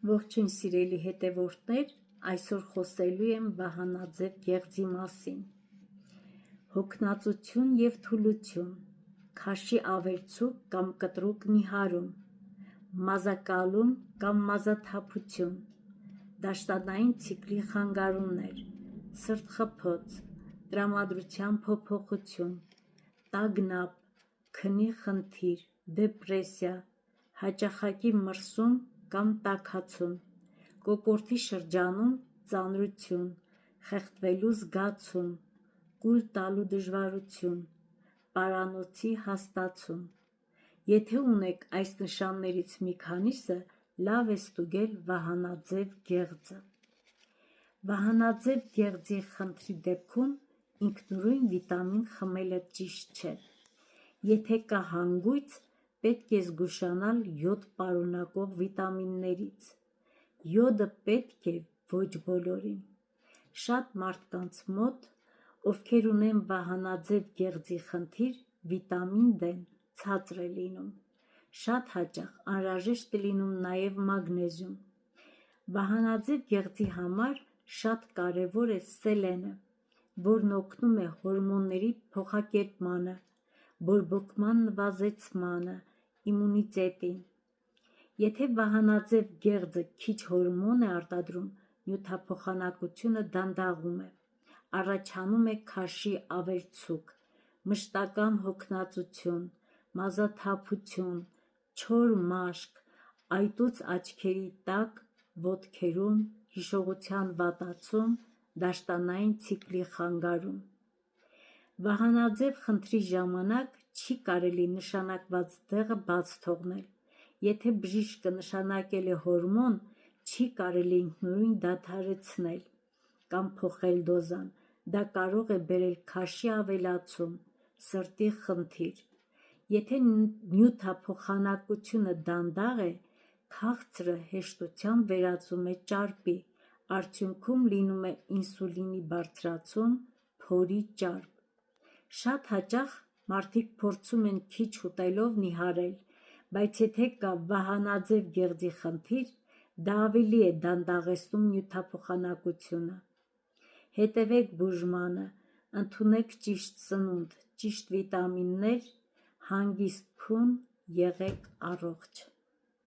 Ողջույն սիրելի հետևորդներ, այսօր խոսելու եմ վահանաձև գեղձի մասին։ Հոգնածություն և թուլություն, քաշի ավերցուկ կամ կտրուկ նիհարում, մազակալում կամ մազաթափություն, դաշտանային ցիկլի խանգարումներ, սրտխփոց, տրամադրության փոփոխություն, տագնապ, քնի խնդիր, դեպրեսիա, հաճախակի մրսում կամ տաքացում, կոկորդի շրջանում ծանրություն, խեղդվելու զգացում, կուլ տալու դժվարություն, պարանոցի հաստացում։ Եթե ունեք այս նշաններից մի քանիսը, լավ է ստուգել վահանաձև գեղձը։ Վահանաձև գեղձի խնդրի դեպքում ինքնուրույն վիտամին խմելը ճիշտ չէ։ Եթե կա հանգույց, պետք է զգուշանալ յոդ պարունակող վիտամիններից։ Յոդը պետք է ոչ բոլորին։ Շատ մարդկանց մոտ, ովքեր ունեն վահանաձև գեղձի խնդիր, վիտամին D-ն ցածր է լինում։ Շատ հաճախ անհրաժեշտ է լինում նաև մագնեզիում։ Վահանաձև գեղձի համար շատ կարևոր է սելենը, որն օգնում է հորմոնների փոխակերպմանը, բորբոքման նվազեցմանը, իմունիտետին։ Եթե վահանաձև գեղձը քիչ հորմոն է արտադրում, նյութափոխանակությունը դանդաղում է, առաջանում է քաշի ավերցուկ, մշտական հոգնածություն, մազաթափություն, չոր մաշկ, այտուց աչքերի տակ, ոտքերում, հիշողության վատացում, դաշտանային ցիկլի խանգարում։ Վահանաձև խնդրի ժամանակ չի կարելի նշանակված դեղը բաց թողնել։ Եթե բժիշկը նշանակել է հորմոն, չի կարելի ինքնուրույն դադարեցնել կամ փոխել դոզան, դա կարող է բերել քաշի ավելացում, սրտի խնդիր։ Եթե նյութափոխանակությունը դանդաղ է, քաղցրը հեշտությամբ վերածվում է ճարպի, արդյունքում լինում է ինսուլինի բարձրացում, փորի ճարպ։ Շատ հաճախ մարդիկ փորձում են քիչ ուտելով նիհարել, բայց եթե կա վահանաձև գեղձի խնդիր, դա ավելի է դանդաղեցնում նյութափոխանակությունը։ Հետևեք բուժմանը, ընդունեք ճիշտ սնունդ, ճիշտ վիտամիններ, հանգիստ քուն, եղեք առողջ։